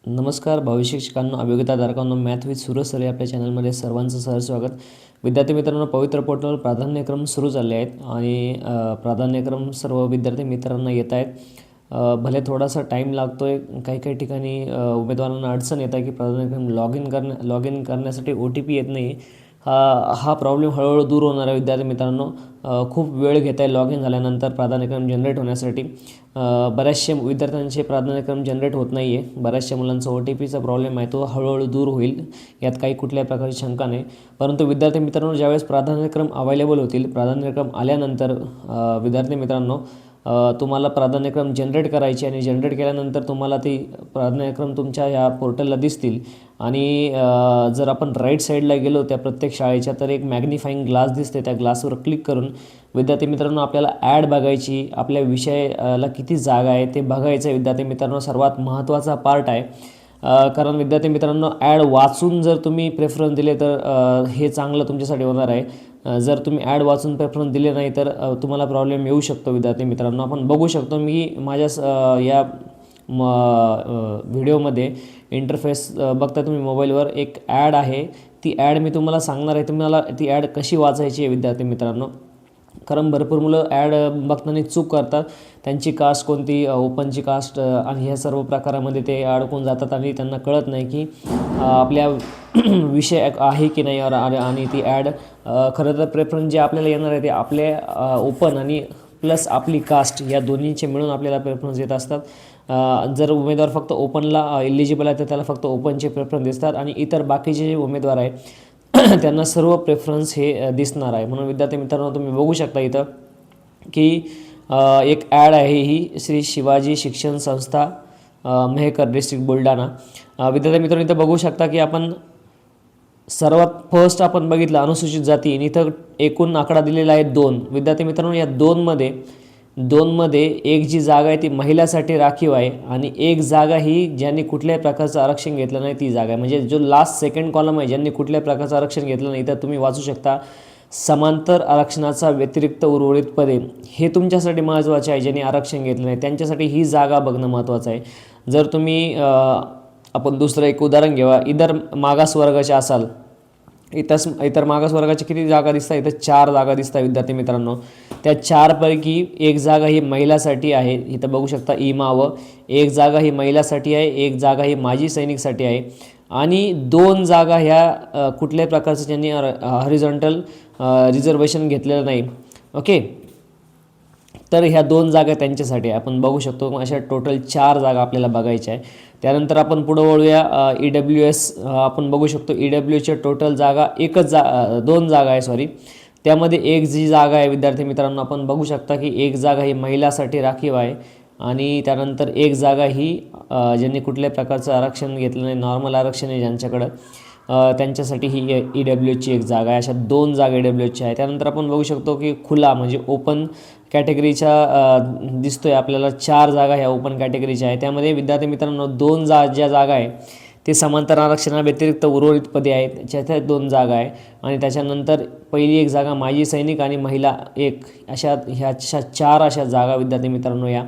नमस्कार भावी शिक्षकांनो, अभियोगिताधारकांनो, math with Suraj sir या आपल्या चॅनलमध्ये सर्वांचं सहर्ष स्वागत. विद्यार्थी मित्रांनो, पवित्र पोर्टलवर प्राधान्यक्रम सुरू झाले आहेत आणि प्राधान्यक्रम सर्व विद्यार्थी मित्रांना येत आहेत. भले थोडासा टाईम लागतो आहे, काही ठिकाणी उमेदवारांना अडचण येत आहे की प्राधान्यक्रम लॉग इन करण्यासाठी OTP येत नाही. हा प्रॉब्लेम हळूहळू दूर होणार आहे. विद्यार्थी मित्रांनो, खूप वेळ घेत आहे लॉग इन झाल्यानंतर प्राधान्यक्रम जनरेट होण्यासाठी. बऱ्याचशा विद्यार्थ्यांचे प्राधान्यक्रम जनरेट होत नाही आहे. बऱ्याचशा मुलांचा OTPचा प्रॉब्लेम आहे, तो हळूहळू दूर होईल, यात काही कुठल्याही प्रकारची शंका नाही. परंतु विद्यार्थी मित्रांनो, ज्यावेळेस प्राधान्यक्रम अवेलेबल होतील, प्राधान्यक्रम आल्यानंतर विद्यार्थी मित्रांनो तुम्हाला प्राधान्यक्रम जनरेट करायचे आणि जनरेट केल्यानंतर तुम्हाला ती प्राधान्यक्रम तुमच्या ह्या पोर्टलला दिसतील. आणि जर आपण राईट साईडला गेलो त्या प्रत्येक शाळेच्या, तर एक मॅग्निफाईंग ग्लास दिसते. त्या ग्लासवर क्लिक करून विद्यार्थी मित्रांनो आपल्याला ॲड बघायची, आपल्या विषयाला किती जागा आहे ते बघायचं आहे. विद्यार्थी मित्रांनो, सर्वात महत्त्वाचा पार्ट आहे. कारण विद्यार्थी मित्रांनो, ॲड वाचून जर तुम्ही प्रेफरन्स दिले तर हे चांगलं तुमच्यासाठी होणार आहे. जर तुम्ही ॲड वाचून प्रेफरन्स दिले नाही तर तुम्हाला प्रॉब्लेम येऊ शकतो. विद्यार्थी मित्रांनो, आपण बघू शकतो, मी माझ्या या व्हिडिओमध्ये इंटरफेस बघता तुम्ही मोबाईलवर एक ॲड आहे. ती ॲड मी तुम्हाला सांगणार आहे, तुम्हाला ती ॲड कशी वाचायची आहे. विद्यार्थी मित्रांनो, कारण भरपूर मुलं ॲड बघताना चूक करतात. त्यांची कास्ट कोणती, ओपनची कास्ट आणि ह्या सर्व प्रकारामध्ये ते अडकून जातात आणि त्यांना कळत नाही की आपल्या विषय आहे की नाही. आणि ती ॲड खरं तर प्रेफरन्स जे आपल्याला येणार आहे ते आपल्या ओपन आणि प्लस आपली कास्ट या दोन्हीचे मिळून आपल्याला प्रेफरन्स येत असतात. जर उमेदवार फक्त ओपनला इलिजिबल आहे तर त्याला फक्त ओपनचे प्रेफरन्स दिसतात आणि इतर बाकीचे जे उमेदवार आहे त्यांना सर्व प्रेफरन्स हे दिसणार आहे. म्हणून विद्यार्थी मित्रांनो, तुम्ही बघू शकता इथं की एक ॲड आहे, ही श्री शिवाजी शिक्षण संस्था मेहकर डिस्ट्रिक्ट बुलढाणा. विद्यार्थी मित्रांनो, इथं बघू शकता की आपण सर्वात फर्स्ट आपण बघितलं अनुसूचित जाती, आणि इथं एकूण आकडा दिलेला आहे 2. विद्यार्थी मित्रांनो, या दोनमध्ये एक जी जागा आहे ती महिलासाठी राखीव आहे आणि एक जागा ही ज्यांनी कुठल्याही प्रकारचं आरक्षण घेतलं नाही ती जागा आहे. म्हणजे जो लास्ट सेकंड कॉलम आहे, ज्यांनी कुठल्याही प्रकारचं आरक्षण घेतलं नाही, तर तुम्ही वाचू शकता समांतर आरक्षणाचा व्यतिरिक्त उर्वरित पदे. हे तुमच्यासाठी महत्त्वाचे आहे. ज्यांनी आरक्षण घेतलं नाही त्यांच्यासाठी ही जागा बघणं महत्त्वाचं आहे. जर तुम्ही आपण दुसरं एक उदाहरण घेऊया, इतर मागासवर्गाचे असाल, इतर मागासवर्गाची किती जागा दिसतात? इथं 4 जागा दिसतात. विद्यार्थी मित्रांनो, त्या 4पैकी एक जागा ही महिलासाठी आहे. इथं बघू शकता व एक जागा ही महिलासाठी आहे, एक जागा ही माजी सैनिकसाठी आहे आणि 2 जागा ह्या कुठल्याही प्रकारचं ज्यांनी हॉरिझॉन्टल रिझर्वेशन घेतलेलं नाही. ओके, तर ह्या 2 जागा त्यांच्यासाठी आपण बघू शकतो. अशा टोटल 4 जागा आपल्याला बघायच्या आहे. त्यानंतर आपण पुढं वळूया. EWS आपण बघू शकतो. EWSच्या टोटल जागा 2 जागा आहे, सॉरी. त्यामध्ये एक जी जागा आहे विद्यार्थी मित्रांनो, आपण बघू शकता की एक जागा ही महिलासाठी राखीव आहे आणि त्यानंतर एक जागा ही ज्यांनी कुठल्याही प्रकारचं आरक्षण घेतलं नाही, नॉर्मल आरक्षण आहे ज्यांच्याकडं, त्यांच्यासाठी ही EWSची एक जागा आहे. अशा 2 जागा EWSच्या आहे. त्यानंतर आपण बघू शकतो की खुला म्हणजे ओपन कॅटेगरीच्या दिसतोय आपल्याला 4 जागा ह्या ओपन कॅटेगरीच्या आहे. त्यामध्ये विद्यार्थी मित्रांनो, 2 ज्या जागा आहे ते समांतर आरक्षणाव्यतिरिक्त उर्वरित पदे आहेत, त्याच्यात 2 जागा आहे. आणि त्याच्यानंतर पहिली एक जागा माजी सैनिक आणि महिला एक, ह्या 4 अशा जागा विद्यार्थी मित्रांनो या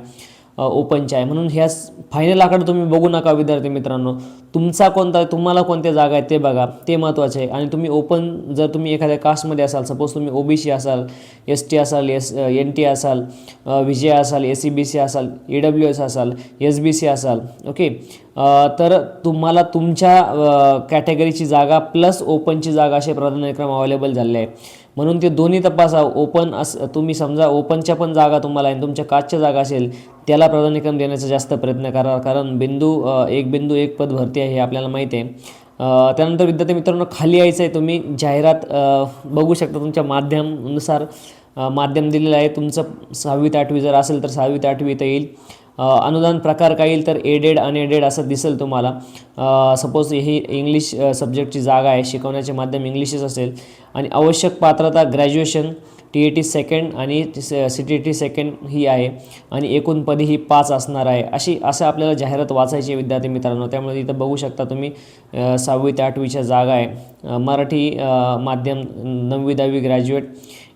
ओपनच्या आहे. म्हणून ह्या फायनल आकडे तुम्ही बघू नका विद्यार्थी मित्रांनो, तुमचा कोणता, तुम्हाला कोणत्या जागा आहेत ते बघा, ते महत्त्वाचे आहे. आणि तुम्ही ओपन, जर तुम्ही एखाद्या कास्टमध्ये असाल, सपोज तुम्ही OBC असाल, ST असाल, NT असाल, VJ असाल, SCBC असाल, EWS असाल, SBC असाल, ओके, तर तुम्हाला तुमच्या कॅटेगरीची जागा प्लस ओपनची जागा असे प्राधान्यक्रम अवेलेबल झाले आहे. म्हणून ते दोन्ही तपासा. ओपन तुम्ही समजा ओपनच्या पण जागा तुम्हाला आणि तुमच्या कास्टच्या जागा असेल त्याला प्राधान्यक्रम देण्याचा जास्त प्रयत्न करा, कारण बिंदू एक पद भरती आहे हे आपल्याला माहिती आहे. त्यानंतर विद्यार्थी मित्रांनो, खाली यायचं आहे. तुम्ही जाहिरात बघू शकता. तुमच्या माध्यमानुसार माध्यम दिलेलं आहे. तुमचं 6वी ते 8वी जर असेल तर 6वी ते 8वी इथं येईल. अनुदान प्रकार काय येईल तर एडेड अनएडेड असं दिसेल तुम्हाला. सपोज ही इंग्लिश सब्जेक्टची जागा आहे, शिकवण्याचे माध्यम इंग्लिशच असेल आणि आवश्यक पात्रता ग्रॅज्युएशन, TET सेकंड आणि CTET सेकंड ही आहे आणि एकूण पदे ही 5 असणार आहे. असं आपल्याला जाहिरात वाचायची विद्यार्थी मित्रांनो. त्यामुळे इथं बघू शकता तुम्ही 6वी ते 8वीच्या जागा आहे. मराठी माध्यम 9वी 10वी graduate,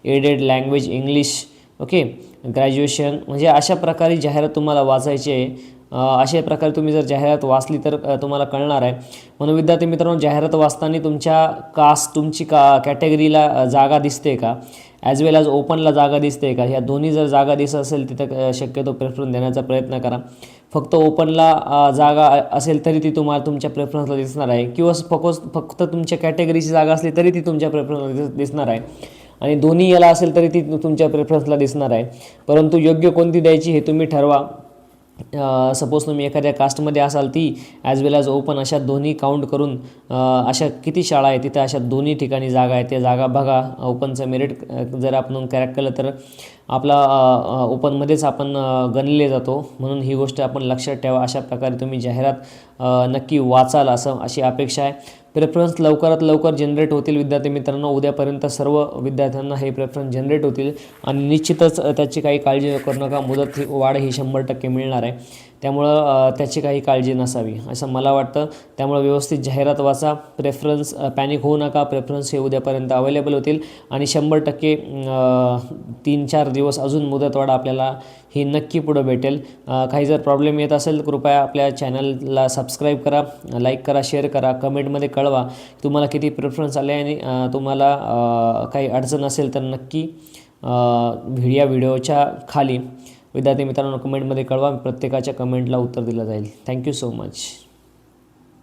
added language English, okay, graduation, म्हणजे अशा प्रकारे जाहिरात तुम्हाला वाचायची आहे. अशा प्रकारे तुम्ही जर जाहिरात वाचली तर तुम्हाला कळणार आहे. म्हणून विद्यार्थी मित्रांनो, जाहिरात वाचताना तुमच्या तुमची कॅटेगरीला जागा दिसते का, ॲज वेल ॲज ओपनला जागा दिसते का, ह्या दोन्ही जर जागा दिसत असेल तिथं शक्यतो प्रेफरन्स देण्याचा प्रयत्न करा. फक्त ओपनला जागा असेल तरी ती तुम्हाला तुमच्या प्रेफरन्सला दिसणार आहे, किंवा फक्त तुमच्या कॅटेगरीची जागा असली तरी ती तुमच्या प्रेफरन्सला दिसणार आहे, आणि दोन्ही याला असेल तरी ती तुमच्या प्रेफरन्सला दिसणार आहे. परंतु योग्य कोणती द्यायची हे तुम्ही ठरवा. सपोज तुम्ही एखाद्या कास्टमध्ये असाल ती ॲज वेल ॲज ओपन अशा दोन्ही काउंट करून अशा किती शाळा आहे तिथं अशा दोन्ही ठिकाणी जागा आहे, त्या जागा बघा. ओपनचं मेरिट जर आपण क्रॅक केलं तर आपला ओपनमध्येच आपण गणले जातो. म्हणून ही गोष्ट आपण लक्षात ठेवा. अशा प्रकारे तुम्ही जाहिरात नक्की वाचाल अशी अपेक्षा आहे. प्रेफरन्स लवकरात लवकर जनरेट होतील विद्यार्थी मित्रांनो. उद्यापर्यंत सर्व विद्यार्थ्यांना हे प्रेफरन्स जनरेट होतील, आणि निश्चितच त्याची काही काळजी करू नका. मुदत वाढ ही 100% मिळणार आहे, त्यामुळं त्याची काही काळजी नसावी असं मला वाटतं. त्यामुळं व्यवस्थित जाहिरात वाचा, प्रेफरन्स पॅनिक होऊ नका. प्रेफरन्स हे उद्यापर्यंत अवेलेबल होतील, आणि 100% 3-4 दिवस अजून मुदतवाढ आपल्याला ही नक्की पुढं भेटेल. काही जर प्रॉब्लेम येत असेल तर कृपया आपल्या चॅनलला सबस्क्राईब करा, लाईक करा, शेअर करा, कमेंटमध्ये कळवा तुम्हाला किती प्रेफरन्स आले, आणि तुम्हाला काही अडचण असेल तर नक्की व्हिडिओच्या खाली विद्यार्थी मित्रांनो कमेंटमध्ये कळवा. प्रत्येकाच्या कमेंटला उत्तर दिलं जाईल. Thank you so much.